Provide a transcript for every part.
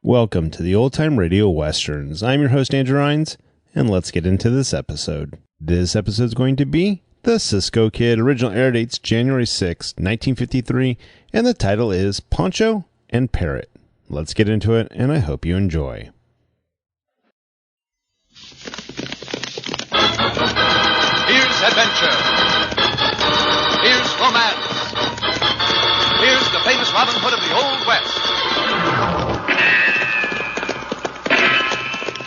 Welcome to the Old Time Radio Westerns. I'm your host, Andrew Rhines, and let's get into this episode. This episode is going to be The Cisco Kid. Original air dates January 6, 1953, and the title is Pancho and Parrot. Let's get into it, and I hope you enjoy. Here's adventure. Here's romance. Here's the famous Robin Hood of the Old West.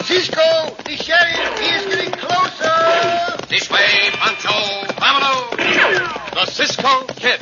Cisco, the sheriff, he is getting closer. This way, Pancho. Vámonos. The Cisco Kid.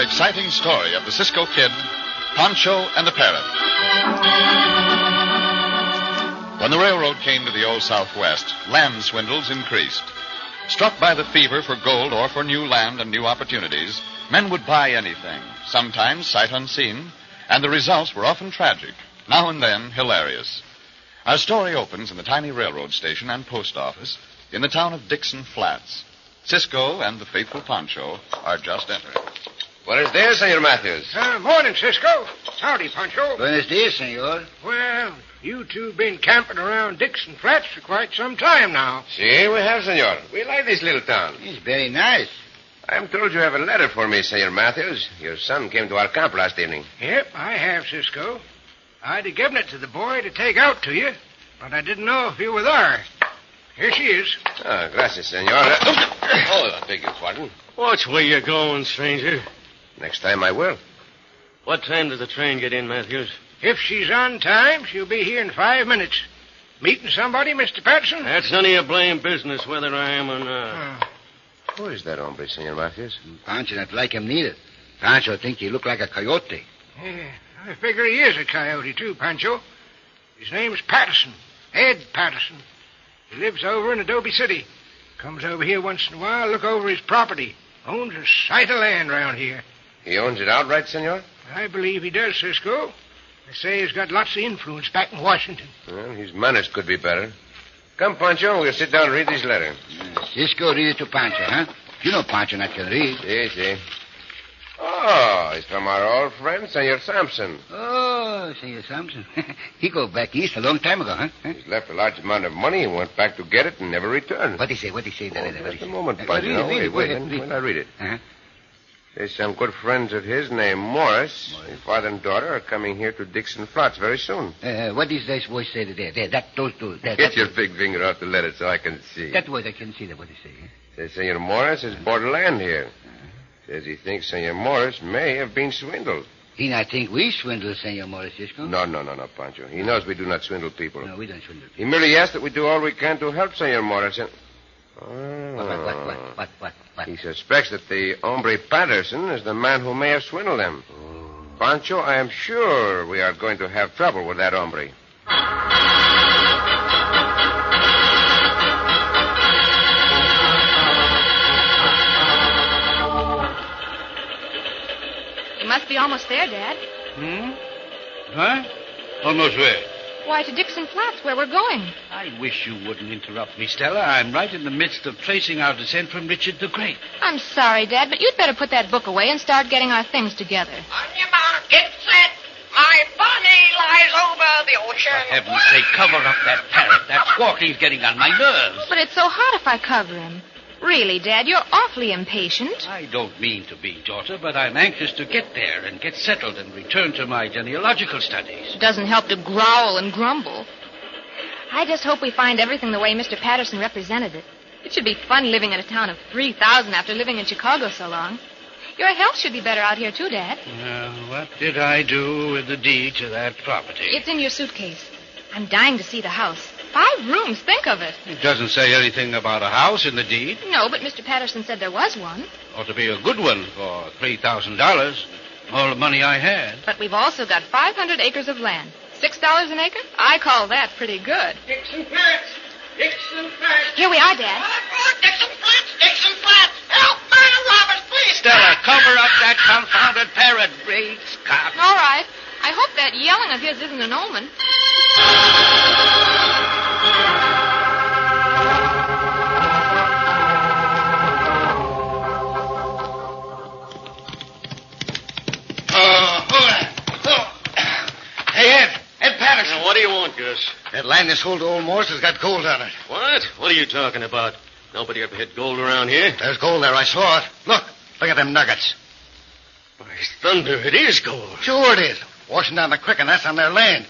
Exciting story of the Cisco Kid, Pancho and the Parrot. When the railroad came to the Old Southwest, land swindles increased. Struck by the fever for gold or for new land and new opportunities, men would buy anything, sometimes sight unseen, and the results were often tragic, now and then hilarious. Our story opens in the tiny railroad station and post office in the town of Dixon Flats. Cisco and the faithful Pancho are just entering. Buenos dias, Senor Matthews. Morning, Cisco. Howdy, Pancho. Buenos dias, senor. Well, you two been camping around Dixon Flats for quite some time now. Si, we have, senor. We like this little town. It's very nice. I'm told you have a letter for me, Senor Matthews. Your son came to our camp last evening. Yep, I have, Cisco. I'd have given it to the boy to take out to you, but I didn't know if you were there. Here she is. Ah, gracias, senor. I beg your pardon. Watch where you're going, stranger. Next time I will. What time does the train get in, Matthews? If she's on time, she'll be here in 5 minutes. Meeting somebody, Mr. Patterson? That's none of your blame business, whether I am or not. Who is that hombre, Senor Matthews? Pancho not like him neither. Pancho think he look like a coyote. Yeah, I figure he is a coyote, too, Pancho. His name's Patterson. Ed Patterson. He lives over in Adobe City. Comes over here once in a while, look over his property. Owns a sight of land around here. He owns it outright, senor? I believe he does, Cisco. They say he's got lots of influence back in Washington. Well, his manners could be better. Come, Pancho, we'll sit down and read this letter. Cisco read it to Pancho, huh? You know Pancho not can read. Si. Oh, it's from our old friend, Senor Sampson. Oh, Senor Sampson. He go back east a long time ago, huh? He's left a large amount of money. He went back to get it and never returned. What he say? Just a moment, Pancho. Wait. When I read it. Uh-huh. There's some good friends of his named Morris. His father and daughter are coming here to Dixon Flats very soon. What is this voice say there? Those two. Get your big finger off the letter so I can see. That voice, I can see that what he say. Says Senor Morris has bought land here. Says he thinks Senor Morris may have been swindled. He not think we swindle, Senor Morris, Cisco? No, Pancho. He knows we do not swindle people. No, we don't swindle. He merely asked that we do all we can to help Senor Morris. And... What? He suspects that the hombre Patterson is the man who may have swindled them. Oh. Pancho, I am sure we are going to have trouble with that hombre. You must be almost there, Dad. Huh? Almost where? Why, to Dixon Flats, where we're going. I wish you wouldn't interrupt me, Stella. I'm right in the midst of tracing our descent from Richard the Great. I'm sorry, Dad, but you'd better put that book away and start getting our things together. On your mark, get set. My Bonnie lies over the ocean. For heaven's sake, cover up that parrot. That squawking's getting on my nerves. But it's so hot if I cover him. Really, Dad, you're awfully impatient. I don't mean to be, daughter, but I'm anxious to get there and get settled and return to my genealogical studies. It doesn't help to growl and grumble. I just hope we find everything the way Mr. Patterson represented it. It should be fun living in a town of 3,000 after living in Chicago so long. Your health should be better out here, too, Dad. Well, what did I do with the deed to that property? It's in your suitcase. I'm dying to see the house. 5 rooms, think of it. It doesn't say anything about a house in the deed. No, but Mr. Patterson said there was one. Ought to be a good one for $3,000. All the money I had. But we've also got 500 acres of land. $6 an acre? I call that pretty good. Dixon Flats! Dixon Flats! Here we are, Dad. Dixon Flats! Dixon Flats! Help! Murder robbers, please! Stella, cover up that confounded parrot. Great Scott. All right. I hope that yelling of his isn't an omen. Ed Patterson. Now, what do you want, Gus? That land they sold to old Morse has got gold on it. What? What are you talking about? Nobody ever hid gold around here. There's gold there. I saw it. Look at them nuggets. By thunder, it is gold. Sure it is. Washing down the creek, and that's on their land.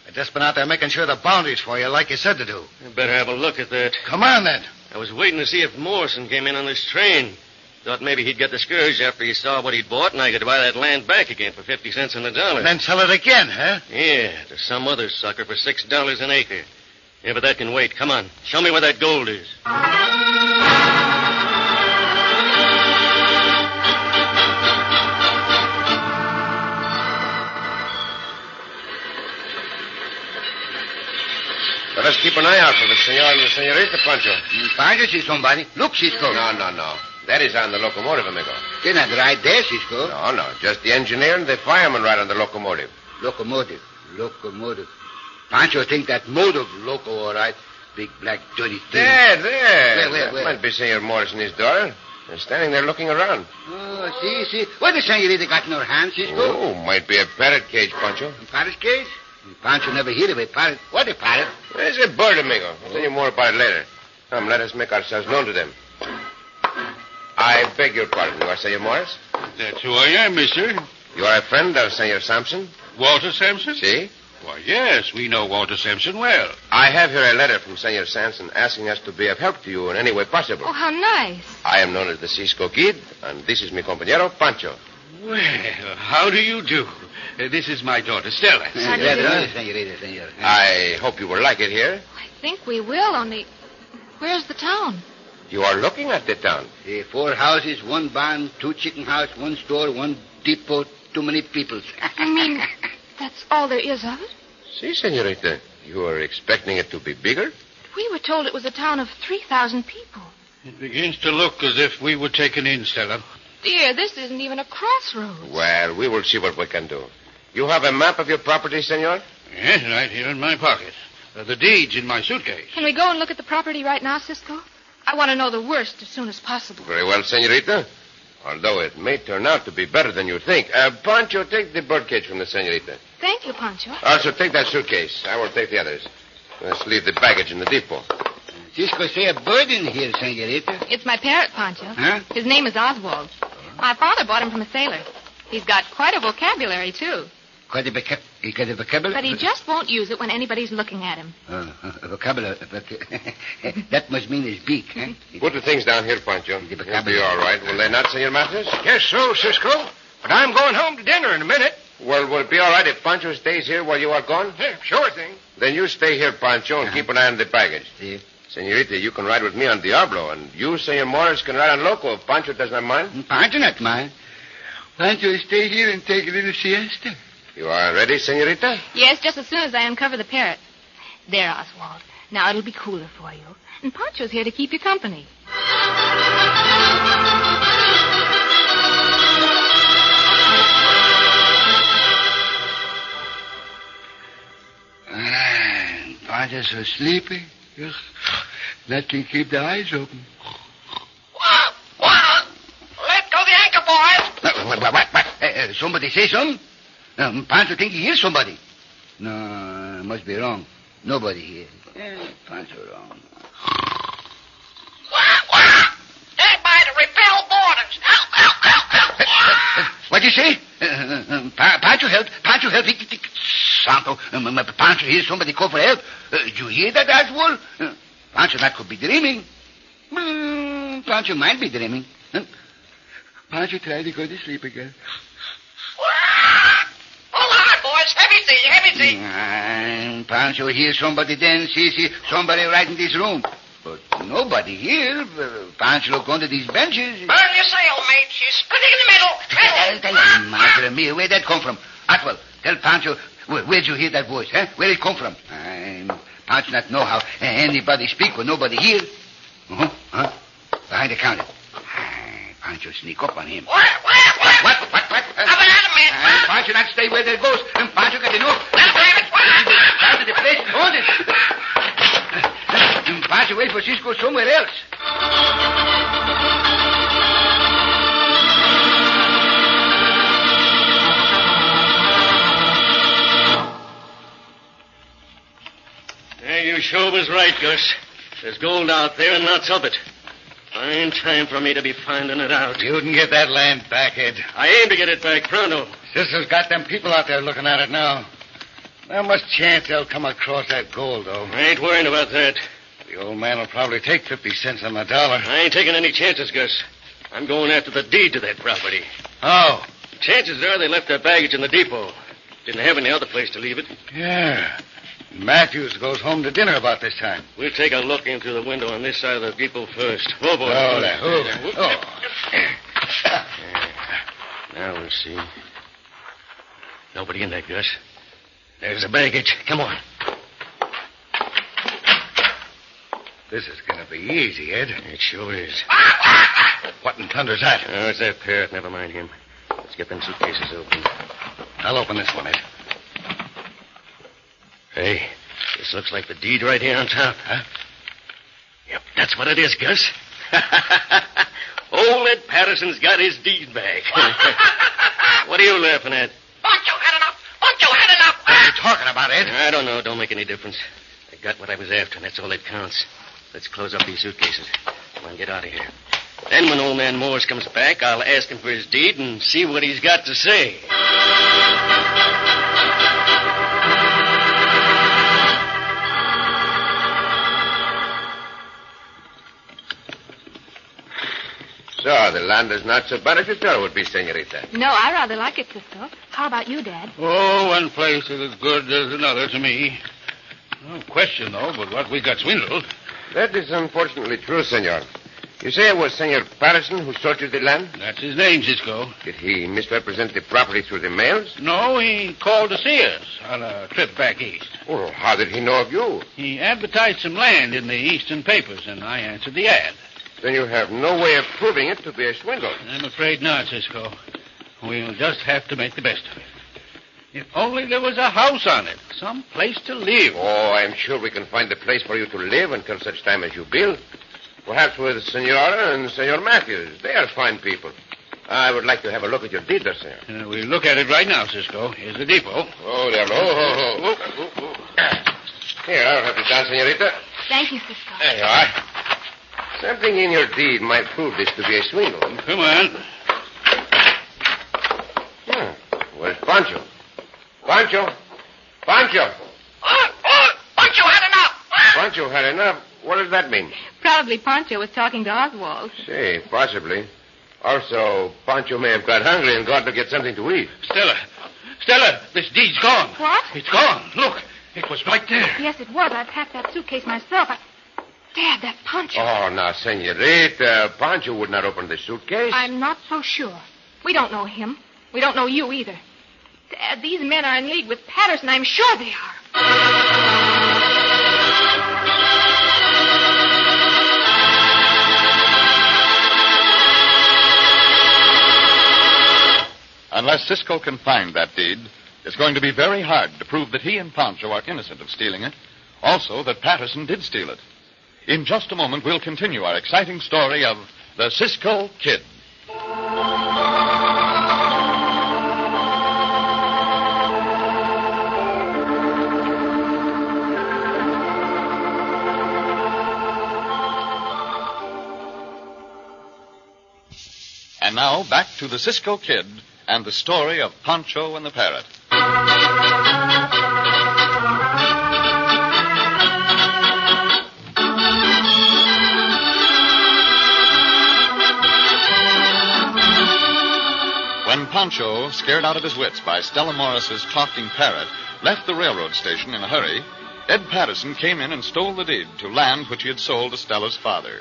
They've just been out there making sure the boundaries for you, like you said to do. You better have a look at that. Come on, then. I was waiting to see if Morrison came in on this train. Thought maybe he'd get discouraged after he saw what he'd bought, and I could buy that land back again for 50 cents on the dollar. And then sell it again, huh? Yeah, to some other sucker for $6 an acre. Yeah, but that can wait. Come on. Show me where that gold is. Let us keep an eye out for the senor and the senorita, Pancho. Pancho see somebody. Look, Cisco. No. That is on the locomotive, amigo. They're not right there, Cisco. No. Just the engineer and the fireman ride on the locomotive. Locomotive. Pancho think that motive loco, all right. Big, black, dirty thing. There. Where? That might be Senor Morris and his daughter. They're standing there looking around. Oh, see. What the senorita got in her hand, Cisco? Oh, might be a parrot cage, Pancho. A parrot cage? Pancho never heard of a parrot. What a parrot? It's a bird, amigo. I'll tell you more about it later. Come, let us make ourselves known to them. I beg your pardon. You are Senor Morris? That's who I am, mister. You are a friend of Senor Sampson? Walter Sampson? See? Why, yes, we know Walter Sampson well. I have here a letter from Senor Sampson asking us to be of help to you in any way possible. Oh, how nice. I am known as the Cisco Kid, and this is mi compañero, Pancho. Well, how do you do? This is my daughter, Stella. Senorita. I hope you will like it here. I think we will, only where's the town? You are looking at the town. 4 houses, 1 barn, 2 chicken house, 1 store, 1 depot, too many peoples. You mean that's all there is of it? See, senorita, you are expecting it to be bigger? We were told it was a town of 3,000 people. It begins to look as if we were taken in, Stella. Dear, this isn't even a crossroads. Well, we will see what we can do. You have a map of your property, senor? Yes, right here in my pocket. The deed's in my suitcase. Can we go and look at the property right now, Cisco? I want to know the worst as soon as possible. Very well, senorita. Although it may turn out to be better than you think. Pancho, take the birdcage from the senorita. Thank you, Pancho. Also, take that suitcase. I will take the others. Let's leave the baggage in the depot. Cisco say a bird in here, senorita. It's my parrot, Pancho. Huh? His name is Oswald. My father bought him from a sailor. He's got quite a vocabulary, too. Quite a vocabulary? But he just won't use it when anybody's looking at him. Vocabulary. That must mean his beak, huh? Put the things down here, Pancho. You'll be all right. Will they not, Senor Mathis? Yes, so, Cisco. But I'm going home to dinner in a minute. Well, will it be all right if Pancho stays here while you are gone? Yeah, sure thing. Then you stay here, Pancho, and keep an eye on the baggage. See? Senorita, you can ride with me on Diablo, and you, Senor Morris, can ride on Loco if Pancho does not mind. Pancho not mind. Pancho stay here and take a little siesta. You are ready, senorita? Yes, just as soon as I uncover the parrot. There, Oswald. Now it'll be cooler for you. And Pancho's here to keep you company. Pancho's so sleepy. Nothing keep the eyes open. Let go the anchor, boys. What? Somebody say something? Pancho think he hears somebody. No, must be wrong. Nobody here. Pancho wrong. Stand by to repel boarders. Help. What you say? Pancho help. Santo, Pancho hears somebody call for help. You hear that, Oswald? Pancho that could be dreaming. Pancho might be dreaming. Pancho tried to go to sleep again. Hold on, boys. Heavy sea. Pancho hears somebody then. See, somebody right in this room. But nobody here. Pancho look under these benches. Burn your sail, mate. She's splitting in the middle. Madre mia, where'd that come from? Atwell, tell Pancho, where'd you hear that voice, huh? Where'd it come from? Pancho not know how anybody speak with nobody here. Huh? Behind the counter. Pancho sneak up on him. What? Have another man. Pancho not stay where there goes. Pancho got enough. Started the place and haunted. Pancho wait for Cisco somewhere else. Hey, you sure was right, Gus. There's gold out there and lots of it. Fine time for me to be finding it out. You can get that land back, Ed. I aim to get it back pronto. Cisco's got them people out there looking at it now. Not much chance they'll come across that gold, though. I ain't worrying about that. The old man will probably take 50 cents on the dollar. I ain't taking any chances, Gus. I'm going after the deed to that property. Oh. Chances are they left their baggage in the depot. Didn't have any other place to leave it. Yeah. Matthews goes home to dinner about this time. We'll take a look in through the window on this side of the depot first. Oh, boy. Now we'll see. Nobody in there, Gus. There's the baggage. Come on. This is going to be easy, Ed. It sure is. What in thunder's that? Oh, it's that Parrot. Never mind him. Let's get them suitcases open. I'll open this one, Ed. Hey, this looks like the deed right here on top. Huh? Yep, that's what it is, Gus. Old Ed Patterson's got his deed back. What are you laughing at? Pancho had enough. What are you talking about, Ed? I don't know. Don't make any difference. I got what I was after, and that's all that counts. Let's close up these suitcases. Come on, get out of here. Then when old man Morris comes back, I'll ask him for his deed and see what he's got to say. So, the land is not so bad as you thought it would be, senorita. No, I rather like it, Cisco. How about you, Dad? Oh, one place is as good as another to me. No question, though, but what we got swindled. That is unfortunately true, senor. You say it was Senor Patterson who sold you the land? That's his name, Cisco. Did he misrepresent the property through the mails? No, he called to see us on a trip back east. Oh, how did he know of you? He advertised some land in the eastern papers, and I answered the ad. Then you have no way of proving it to be a swindle. I'm afraid not, Cisco. We'll just have to make the best of it. If only there was a house on it, some place to live. Oh, I'm sure we can find a place for you to live until such time as you build. Perhaps with Senora and Senor Matthews. They are fine people. I would like to have a look at your deed, senor. We'll look at it right now, Cisco. Here's the depot. Oh, there. Here, I'll have it down, senorita. Thank you, Cisco. There you are. Something in your deed might prove this to be a swindle. Come on. Where's Pancho? Pancho! Pancho had enough. Pancho had enough? What does that mean? Probably Pancho was talking to Oswald. Say, possibly. Also, Pancho may have got hungry and gone to get something to eat. Stella, this deed's gone. What? It's gone. Look, it was right there. Yes, it was. I packed that suitcase myself. Dad, that Pancho. Oh, now, senorita, Pancho would not open the suitcase. I'm not so sure. We don't know him. We don't know you either. Dad, these men are in league with Patterson. I'm sure they are. Unless Cisco can find that deed, it's going to be very hard to prove that he and Pancho are innocent of stealing it. Also, that Patterson did steal it. In just a moment, we'll continue our exciting story of the Cisco Kid. And now, back to the Cisco Kid and the story of Pancho and the Parrot. When Pancho, scared out of his wits by Stella Morris's talking parrot, left the railroad station in a hurry, Ed Patterson came in and stole the deed to land which he had sold to Stella's father.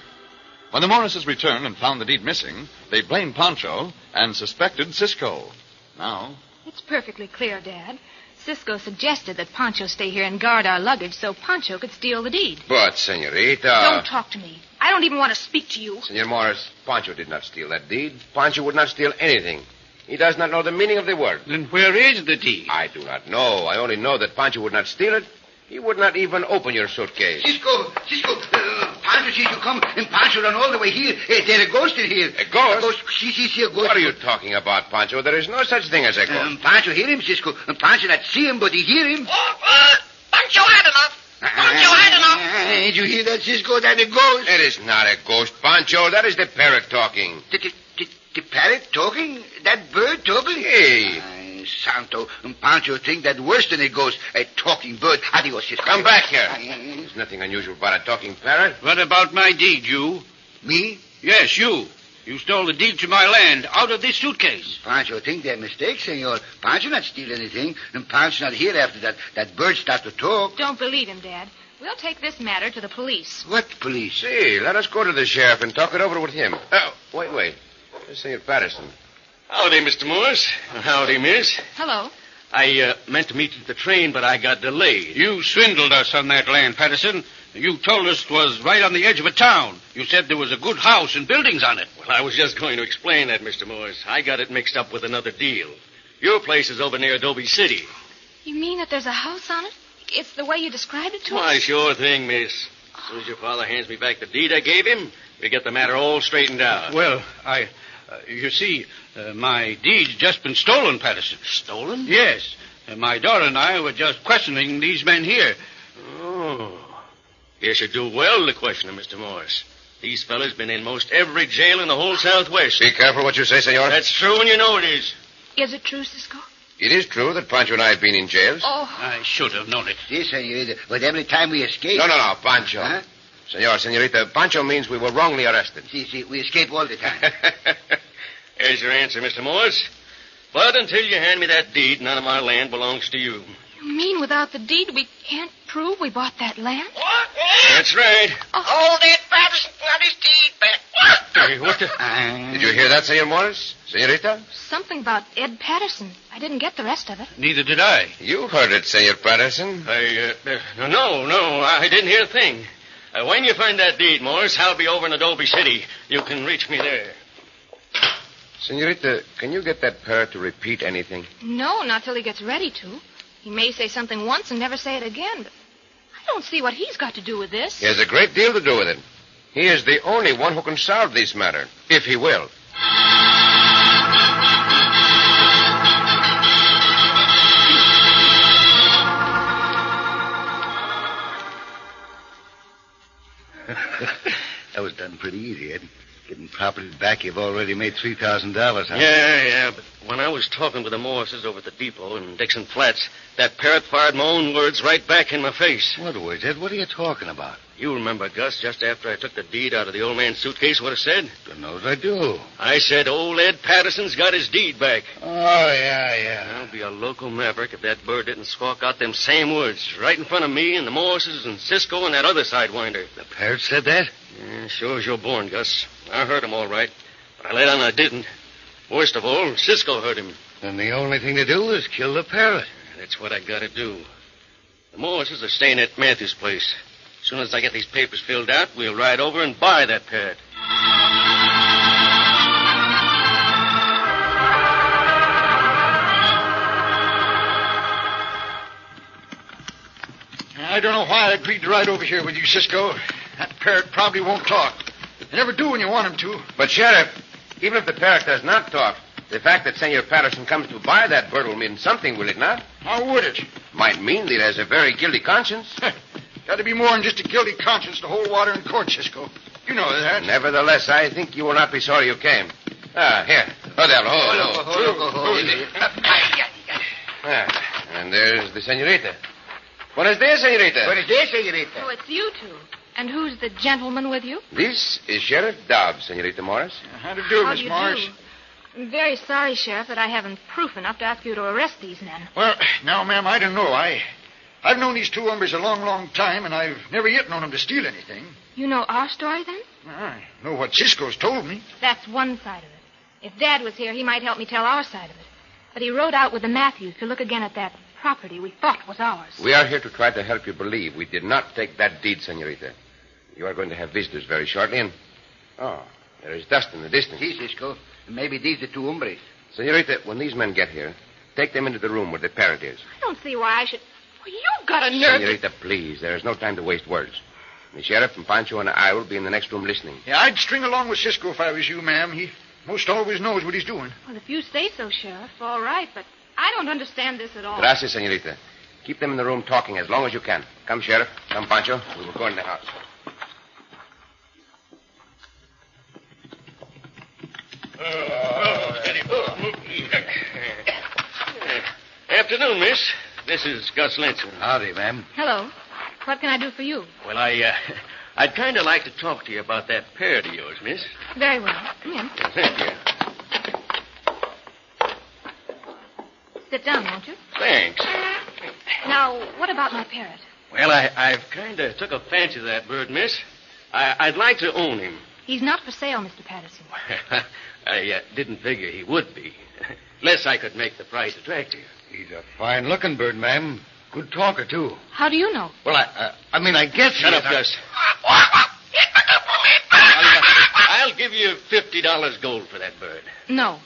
When the Morrises returned and found the deed missing, they blamed Pancho and suspected Cisco. Now... It's perfectly clear, Dad. Cisco suggested that Pancho stay here and guard our luggage so Pancho could steal the deed. But, senorita... Don't talk to me. I don't even want to speak to you. Senor Morris, Pancho did not steal that deed. Pancho would not steal anything. He does not know the meaning of the word. Then where is the deed? I do not know. I only know that Pancho would not steal it. He would not even open your suitcase. Cisco, Pancho sees you come, and Pancho run all the way here. There's a ghost in here. A ghost? A ghost. See a ghost. What are you talking about, Pancho? There is no such thing as a ghost. Pancho hear him, Cisco. Pancho not see him, but he hear him. Pancho had enough. Pancho had enough. Did you hear that, Cisco? That's a ghost. It is not a ghost, Pancho. That is the parrot talking. The parrot talking? That bird talking? Hey. Santo, Pancho think that worse than a ghost. A talking bird. Adios, Cisco. Come back here. There's nothing unusual about a talking parrot. What about my deed, you? Me? Yes, you. You stole the deed to my land out of this suitcase. Pancho think that mistake, senor. Pancho not steal anything, and Pancho not here after that bird start to talk. Don't believe him, Dad. We'll take this matter to the police. What police? See, let us go to the sheriff and talk it over with him. Oh, wait. Senor Patterson. Howdy, Mr. Morris. Howdy, miss. Hello. I meant to meet you at the train, but I got delayed. You swindled us on that land, Patterson. You told us it was right on the edge of a town. You said there was a good house and buildings on it. Well, I was just going to explain that, Mr. Morris. I got it mixed up with another deal. Your place is over near Adobe City. You mean that there's a house on it? It's the way you described it to us? Why, sure thing, miss. As soon as your father hands me back the deed I gave him, we get the matter all straightened out. Well, you see, my deed's just been stolen, Patterson. Stolen? Yes. My daughter and I were just questioning these men here. Oh. Guess you do well to question them, Mr. Morris. These fellas been in most every jail in the whole Southwest. Be careful what you say, senor. That's true, and you know it is. Is it true, Cisco? It is true that Pancho and I have been in jails. Oh. I should have known it. Yes, senor. But every time we escape... No, Pancho. Huh? Senorita, Pancho means we were wrongly arrested. See, we escape all the time. Here's your answer, Mr. Morris. But until you hand me that deed, none of my land belongs to you. You mean without the deed we can't prove we bought that land? What? That's right. Hold it, Patterson. Got his deed back. Hey, what the... Did you hear that, Senor Morris? Senorita? Something about Ed Patterson. I didn't get the rest of it. Neither did I. You heard it, Senor Patterson. No, I didn't hear a thing. When you find that deed, Morris, I'll be over in Adobe City. You can reach me there. Senorita, can you get that parrot to repeat anything? No, not till he gets ready to. He may say something once and never say it again, but I don't see what he's got to do with this. He has a great deal to do with it. He is the only one who can solve this matter, if he will. That was done pretty easy, Ed. Getting property back, you've already made $3,000, huh? Yeah, but when I was talking with the Morrises over at the depot in Dixon Flats, that parrot fired my own words right back in my face. What words, Ed? What are you talking about? You remember, Gus, just after I took the deed out of the old man's suitcase, what I said? Don't know as I do. I said old Ed Patterson's got his deed back. Oh, yeah. I'll be a local maverick if that bird didn't squawk out them same words right in front of me and the Morrises and Cisco and that other sidewinder. The parrot said that? Yeah, sure as you're born, Gus. I heard him all right, but I let on I didn't. Worst of all, Cisco heard him. Then the only thing to do is kill the parrot. That's what I gotta do. The Morrises are staying at Matthew's place. As soon as I get these papers filled out, we'll ride over and buy that parrot. I don't know why I agreed to ride over here with you, Cisco. That parrot probably won't talk. They never do when you want him to. But, Sheriff, even if the parrot does not talk, the fact that Senor Patterson comes to buy that bird will mean something, will it not? How would it? Might mean that he has a very guilty conscience. Got to be more than just a guilty conscience to hold water in court, Cisco. You know that. Nevertheless, I think you will not be sorry you came. Here. Hold and there's the senorita. Buenos dias, senorita. Buenos dias, senorita. Oh, it's you two. And who's the gentleman with you? This is Sheriff Dobbs, Senorita Morris. How do you do, How Miss do you Morris? do? I'm very sorry, Sheriff, that I haven't proof enough to ask you to arrest these men. Well, now, ma'am, I don't know. I I've known these two hombres a long, long time, and I've never yet known them to steal anything. You know our story, then? I know what Cisco's told me. That's one side of it. If Dad was here, he might help me tell our side of it. But he rode out with the Matthews to look again at that property we thought was ours. We are here to try to help you believe we did not take that deed, Senorita. You are going to have visitors very shortly, and... Oh, there is dust in the distance. See, Cisco. Maybe these are two hombres. Senorita, when these men get here, take them into the room where the parrot is. I don't see why I should... Well, you've got a nerve... Senorita, please. There is no time to waste words. The sheriff and Pancho and I will be in the next room listening. Yeah, I'd string along with Cisco if I was you, ma'am. He most always knows what he's doing. Well, if you say so, Sheriff, all right, but I don't understand this at all. Gracias, Senorita. Keep them in the room talking as long as you can. Come, Sheriff. Come, Pancho. We will go in the house. Afternoon, miss. This is Gus Lenson. Howdy, ma'am. Hello. What can I do for you? Well, I'd kind of like to talk to you about that parrot of yours, miss. Very well. Come in. Thank you. Sit down, won't you? Thanks. Now, what about my parrot? Well, I've kind of took a fancy to that bird, miss. I'd like to own him. He's not for sale, Mr. Patterson. I didn't figure he would be. Unless I could make the price attractive. He's a fine-looking bird, ma'am. Good talker, too. How do you know? Well, I guess... Shut up, Gus. I'll give you $50 gold for that bird. No.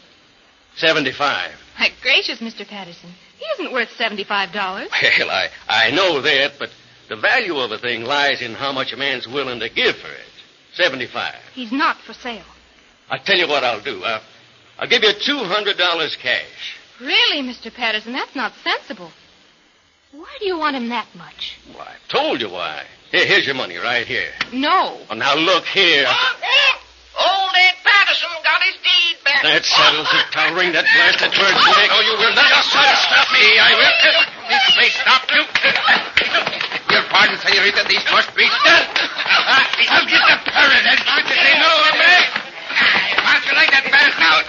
75. My gracious, Mr. Patterson. He isn't worth $75. Well, I know that, but the value of a thing lies in how much a man's willing to give for it. 75. He's not for sale. I'll tell you what I'll do. I'll give you $200 cash. Really, Mr. Patterson, that's not sensible. Why do you want him that much? Well, I told you why. Here's your money right here. No. Oh, now look here. Old Ed Patterson got his deed back. That settles it. I'll wring that blasted bird's neck. No, you will not try to stop me. I will. This may stop you. Your pardon, Senorita. These must be done. I'll get the parrot. And not to say no, hombre. How'd you like that parrot now?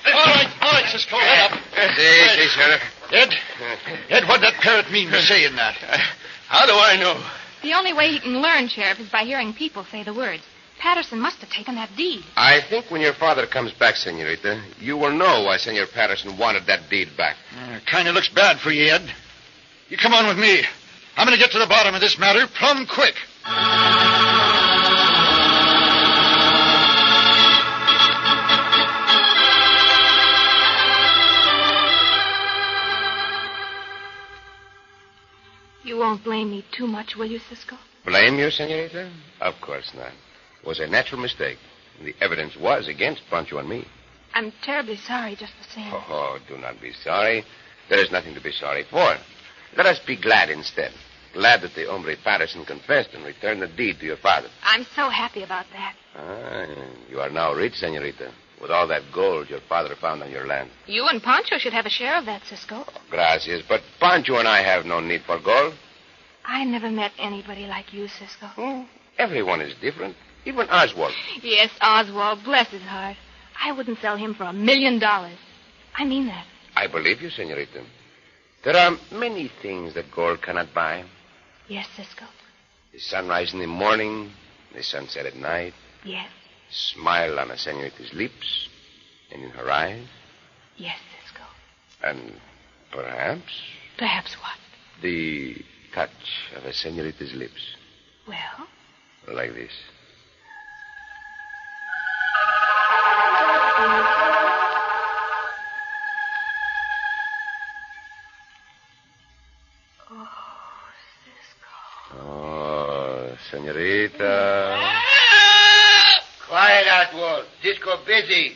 All right, Cisco, let up. See, Sheriff. Ed, what'd that parrot mean by saying that? How do I know? The only way he can learn, Sheriff, is by hearing people say the words. Patterson must have taken that deed. I think when your father comes back, Senorita, you will know why Senor Patterson wanted that deed back. Kind of looks bad for you, Ed. You come on with me. I'm going to get to the bottom of this matter plumb quick. You won't blame me too much, will you, Cisco? Blame you, Senorita? Of course not. It was a natural mistake. And the evidence was against Pancho and me. I'm terribly sorry just the same. Oh, do not be sorry. There is nothing to be sorry for. Let us be glad instead. Glad that the hombre Patterson confessed and returned the deed to your father. I'm so happy about that. You are now rich, Senorita, with all that gold your father found on your land. You and Pancho should have a share of that, Cisco. Gracias, but Pancho and I have no need for gold. I never met anybody like you, Cisco. Everyone is different. Even Oswald. Yes, Oswald, bless his heart. I wouldn't sell him for $1 million. I mean that. I believe you, Senorita. There are many things that gold cannot buy. Yes, Cisco. The sunrise in the morning, the sunset at night. Yes. Smile on a senorita's lips and in her eyes. Yes, Cisco. And perhaps... Perhaps what? The touch of a senorita's lips. Well? Like this. Oh, senorita. Quiet, Oswald. Cisco busy.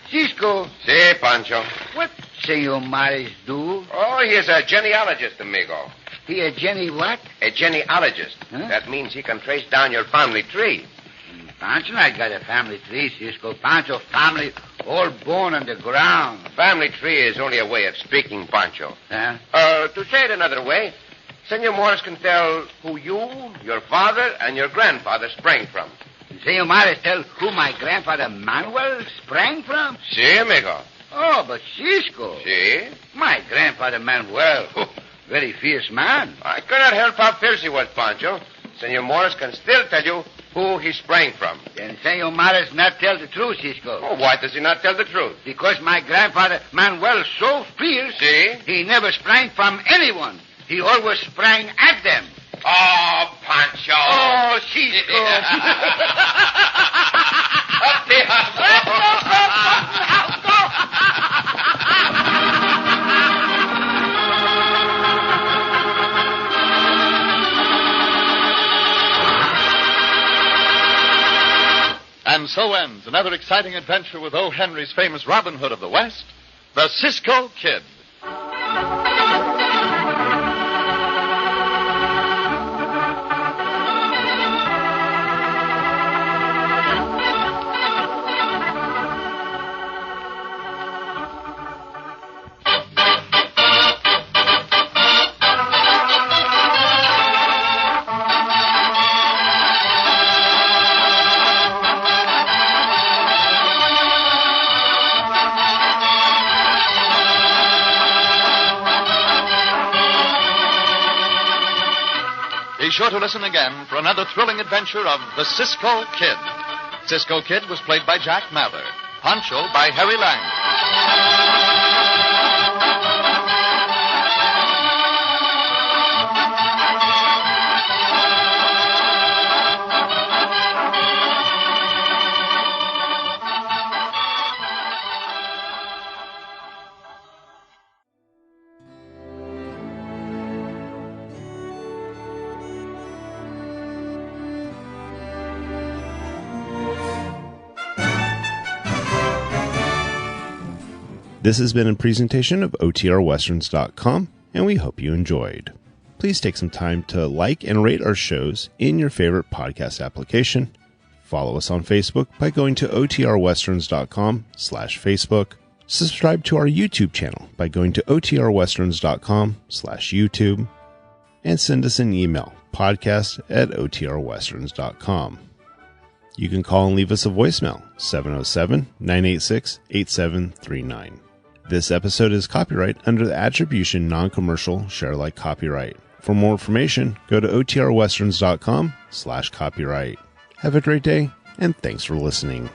Cisco. Si, Pancho. What Senor Mares do? Oh, he is a genealogist, amigo. He a Jenny what? A genealogist. Huh? That means he can trace down your family tree. Pancho, I got a family tree, Cisco. Pancho family All born on the ground. Family tree is only a way of speaking, Pancho. Huh? To say it another way, Senor Morris can tell who you, your father, and your grandfather sprang from. Senor Morris tell who my grandfather Manuel sprang from? Si, amigo. Oh, but Cisco. Si? My grandfather Manuel, very fierce man. I cannot help how fierce he was, Pancho. Senor Morris can still tell you who he sprang from. Then Senor Morris not tell the truth, Cisco. Oh, why does he not tell the truth? Because my grandfather Manuel so fierce, Si? he never sprang from anyone. He always sprang at them. Oh, Pancho. Oh, Cisco. Up the And so ends another exciting adventure with O. Henry's famous Robin Hood of the West, the Cisco Kid. Be sure to listen again for another thrilling adventure of the Cisco Kid. Cisco Kid was played by Jack Mather. Pancho by Harry Lang. This has been a presentation of OTRWesterns.com, and we hope you enjoyed. Please take some time to like and rate our shows in your favorite podcast application. Follow us on Facebook by going to OTRWesterns.com/Facebook. Subscribe to our YouTube channel by going to OTRWesterns.com/YouTube. And send us an email, podcast@OTRWesterns.com. You can call and leave us a voicemail, 707-986-8739. This episode is copyright under the Attribution Non-Commercial Share Alike Copyright. For more information, go to OTRWesterns.com/copyright. Have a great day, and thanks for listening.